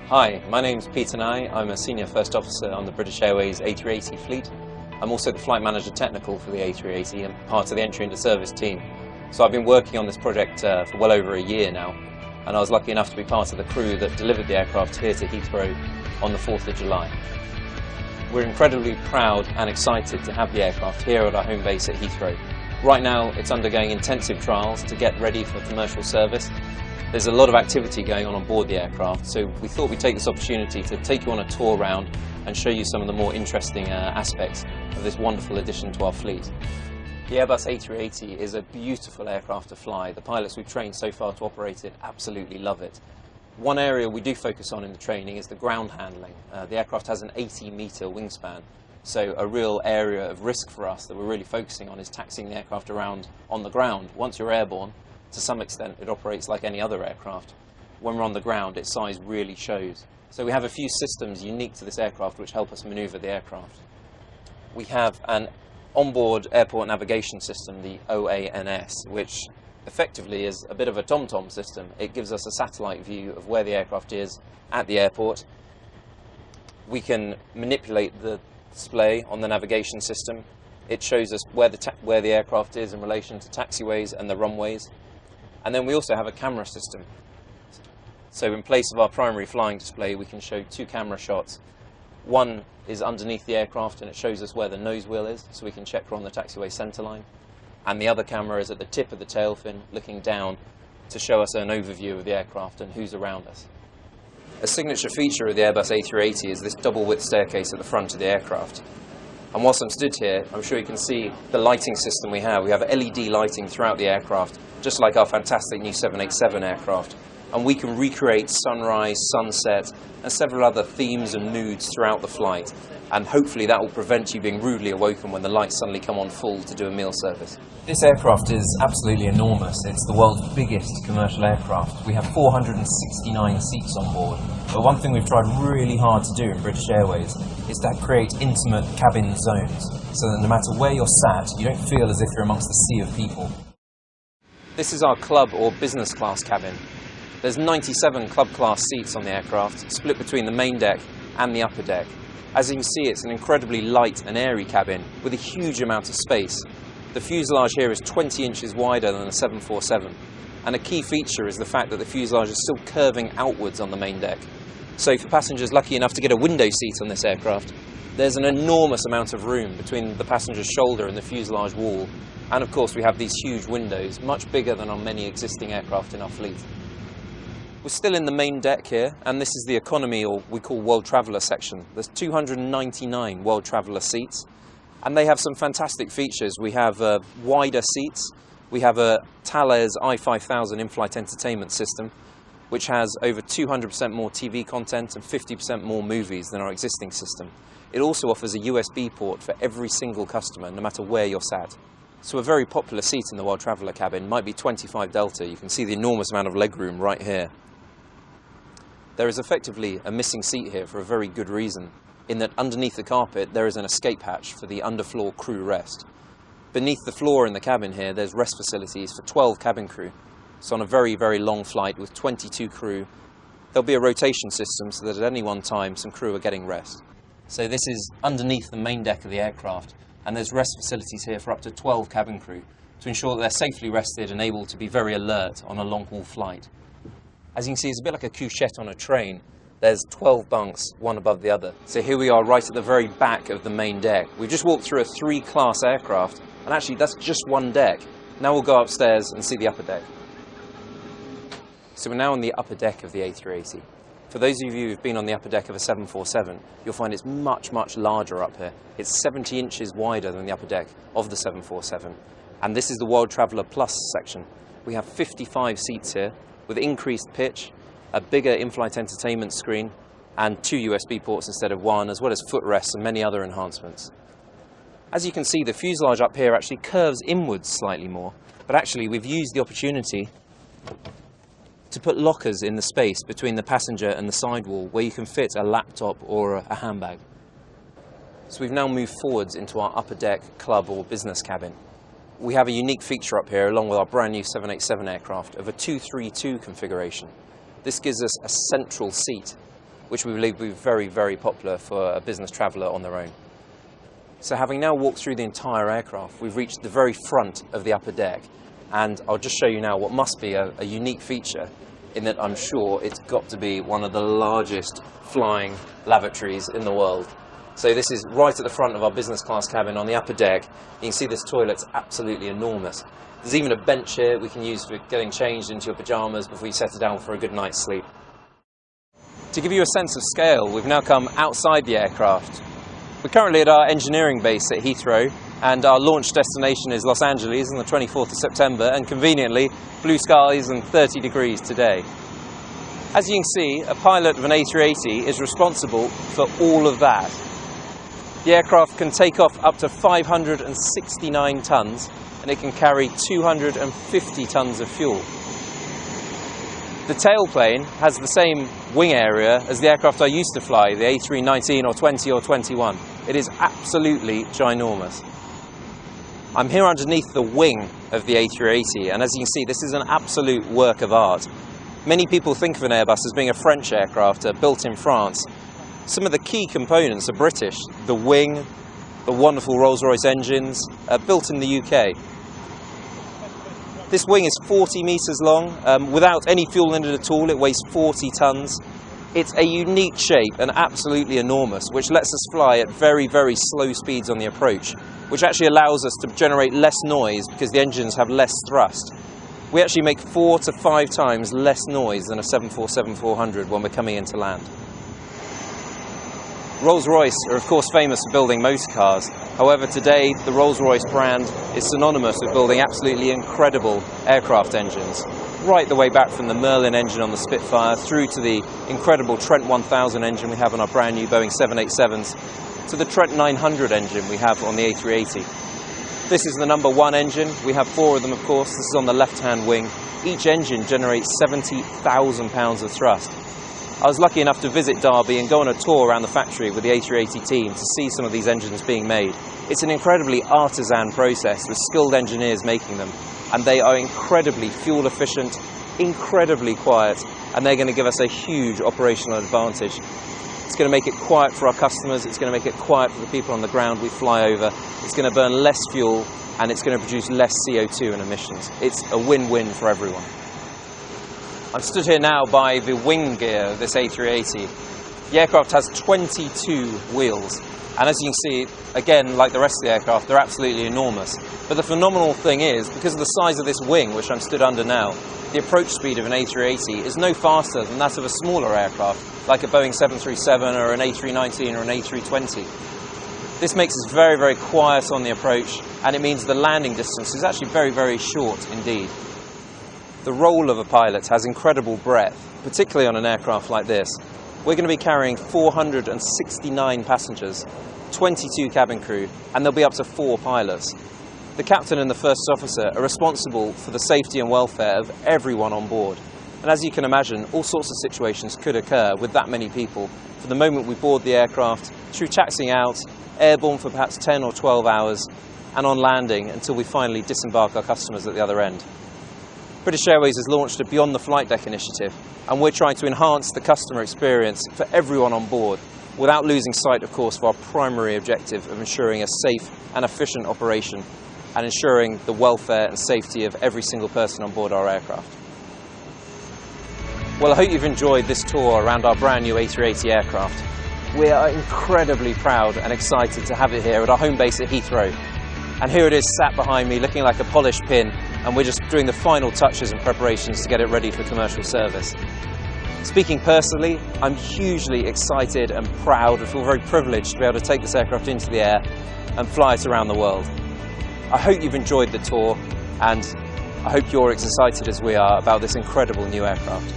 Hi, my name's Peter Nye. I'm a Senior First Officer on the British Airways A380 fleet. I'm also the Flight Manager Technical for the A380 and part of the Entry into Service team. So I've been working on this project for well over a year now, and I was lucky enough to be part of the crew that delivered the aircraft here to Heathrow on the 4th of July. We're incredibly proud and excited to have the aircraft here at our home base at Heathrow. Right now it's undergoing intensive trials to get ready for commercial service. There's a lot of activity going on board the aircraft, so we thought we'd take this opportunity to take you on a tour around and show you some of the more interesting aspects of this wonderful addition to our fleet. The Airbus A380 is a beautiful aircraft to fly. The pilots we've trained so far to operate it absolutely love it. One area we do focus on in the training is the ground handling. The aircraft has an 80-metre wingspan, so a real area of risk for us that we're really focusing on is taxiing the aircraft around on the ground. Once you're airborne, to some extent it operates like any other aircraft. When we're on the ground, its size really shows. So we have a few systems unique to this aircraft which help us manoeuvre the aircraft. We have an onboard airport navigation system, the OANS, which effectively is a bit of a TomTom system. It gives us a satellite view of where the aircraft is at the airport. We can manipulate the display on the navigation system. It shows us where the aircraft is in relation to taxiways and the runways. And then we also have a camera system. So in place of our primary flying display, we can show two camera shots. One is underneath the aircraft and it shows us where the nose wheel is, so we can check we're on the taxiway centerline. And the other camera is at the tip of the tail fin, looking down to show us an overview of the aircraft and who's around us. A signature feature of the Airbus A380 is this double-width staircase at the front of the aircraft. And whilst I'm stood here, I'm sure you can see the lighting system we have. We have LED lighting throughout the aircraft, just like our fantastic new 787 aircraft. And we can recreate sunrise, sunset, and several other themes and moods throughout the flight. And hopefully that will prevent you being rudely awoken when the lights suddenly come on full to do a meal service. This aircraft is absolutely enormous. It's the world's biggest commercial aircraft. We have 469 seats on board. But one thing we've tried really hard to do in British Airways is to create intimate cabin zones, so that no matter where you're sat, you don't feel as if you're amongst a sea of people. This is our club or business class cabin. There's 97 club class seats on the aircraft, split between the main deck and the upper deck. As you can see, it's an incredibly light and airy cabin with a huge amount of space. The fuselage here is 20 inches wider than a 747, and a key feature is the fact that the fuselage is still curving outwards on the main deck. So for passengers lucky enough to get a window seat on this aircraft, there's an enormous amount of room between the passenger's shoulder and the fuselage wall, and of course we have these huge windows, much bigger than on many existing aircraft in our fleet. We're still in the main deck here, and this is the economy, or we call World Traveller section. There's 299 World Traveller seats, and they have some fantastic features. We have wider seats, we have a Tellyads i5000 in-flight entertainment system, which has over 200% more TV content and 50% more movies than our existing system. It also offers a USB port for every single customer, no matter where you're sat. So a very popular seat in the World Traveller cabin might be 25 Delta. You can see the enormous amount of legroom right here. There is effectively a missing seat here for a very good reason, in that underneath the carpet there is an escape hatch for the underfloor crew rest. Beneath the floor in the cabin here there's rest facilities for 12 cabin crew. So on a very, very long flight with 22 crew, there'll be a rotation system so that at any one time some crew are getting rest. So this is underneath the main deck of the aircraft, and there's rest facilities here for up to 12 cabin crew to ensure that they're safely rested and able to be very alert on a long-haul flight. As you can see, it's a bit like a couchette on a train. There's 12 bunks, one above the other. So here we are right at the very back of the main deck. We've just walked through a 3-class aircraft, and actually that's just one deck. Now we'll go upstairs and see the upper deck. So we're now on the upper deck of the A380. For those of you who've been on the upper deck of a 747, you'll find it's much, much larger up here. It's 70 inches wider than the upper deck of the 747. And this is the World Traveller Plus section. We have 55 seats here, with increased pitch, a bigger in-flight entertainment screen, and 2 USB ports instead of 1, as well as footrests and many other enhancements. As you can see, the fuselage up here actually curves inwards slightly more, but actually we've used the opportunity to put lockers in the space between the passenger and the sidewall where you can fit a laptop or a handbag. So we've now moved forwards into our upper deck club or business cabin. We have a unique feature up here along with our brand new 787 aircraft of a 232 configuration. This gives us a central seat which we believe will be very, very popular for a business traveller on their own. So having now walked through the entire aircraft, we've reached the very front of the upper deck, and I'll just show you now what must be a unique feature, in that I'm sure it's got to be one of the largest flying lavatories in the world. So this is right at the front of our business class cabin on the upper deck. You can see this toilet's absolutely enormous. There's even a bench here we can use for getting changed into your pyjamas before you settle down for a good night's sleep. To give you a sense of scale, we've now come outside the aircraft. We're currently at our engineering base at Heathrow, and our launch destination is Los Angeles on the 24th of September, and conveniently, blue skies and 30 degrees today. As you can see, a pilot of an A380 is responsible for all of that. The aircraft can take off up to 569 tonnes, and it can carry 250 tonnes of fuel. The tailplane has the same wing area as the aircraft I used to fly, the A319 or 20 or 21. It is absolutely ginormous. I'm here underneath the wing of the A380, and as you can see, this is an absolute work of art. Many people think of an Airbus as being a French aircraft built in France. Some of the key components are British. The wing, the wonderful Rolls-Royce engines, built in the UK. This wing is 40 metres long. Without any fuel in it at all, it weighs 40 tonnes. It's a unique shape and absolutely enormous, which lets us fly at very, very slow speeds on the approach, which actually allows us to generate less noise because the engines have less thrust. We actually make 4 to 5 times less noise than a 747-400 when we're coming into land. Rolls-Royce are of course famous for building motor cars. However, today the Rolls-Royce brand is synonymous with building absolutely incredible aircraft engines. Right the way back from the Merlin engine on the Spitfire through to the incredible Trent 1000 engine we have on our brand new Boeing 787s, to the Trent 900 engine we have on the A380. This is the number 1 engine. We have 4 of them, of course. This is on the left-hand wing. Each engine generates 70,000 pounds of thrust. I was lucky enough to visit Derby and go on a tour around the factory with the A380 team to see some of these engines being made. It's an incredibly artisan process with skilled engineers making them, and they are incredibly fuel efficient, incredibly quiet, and they're going to give us a huge operational advantage. It's going to make it quiet for our customers, it's going to make it quiet for the people on the ground we fly over, it's going to burn less fuel, and it's going to produce less CO2 and emissions. It's a win-win for everyone. I'm stood here now by the wing gear of this A380. The aircraft has 22 wheels, and as you can see, again, like the rest of the aircraft, they're absolutely enormous. But the phenomenal thing is, because of the size of this wing, which I'm stood under now, the approach speed of an A380 is no faster than that of a smaller aircraft, like a Boeing 737 or an A319 or an A320. This makes us very, very quiet on the approach, and it means the landing distance is actually very, very short indeed. The role of a pilot has incredible breadth, particularly on an aircraft like this. We're going to be carrying 469 passengers, 22 cabin crew, and there'll be up to 4 pilots. The captain and the first officer are responsible for the safety and welfare of everyone on board. And as you can imagine, all sorts of situations could occur with that many people from the moment we board the aircraft, through taxiing out, airborne for perhaps 10 or 12 hours, and on landing until we finally disembark our customers at the other end. British Airways has launched a Beyond the Flight Deck initiative, and we're trying to enhance the customer experience for everyone on board, without losing sight, of course, of our primary objective of ensuring a safe and efficient operation, and ensuring the welfare and safety of every single person on board our aircraft. Well, I hope you've enjoyed this tour around our brand new A380 aircraft. We are incredibly proud and excited to have it here at our home base at Heathrow. And here it is sat behind me looking like a polished pin, and we're just doing the final touches and preparations to get it ready for commercial service. Speaking personally, I'm hugely excited and proud and feel very privileged to be able to take this aircraft into the air and fly it around the world. I hope you've enjoyed the tour, and I hope you're as excited as we are about this incredible new aircraft.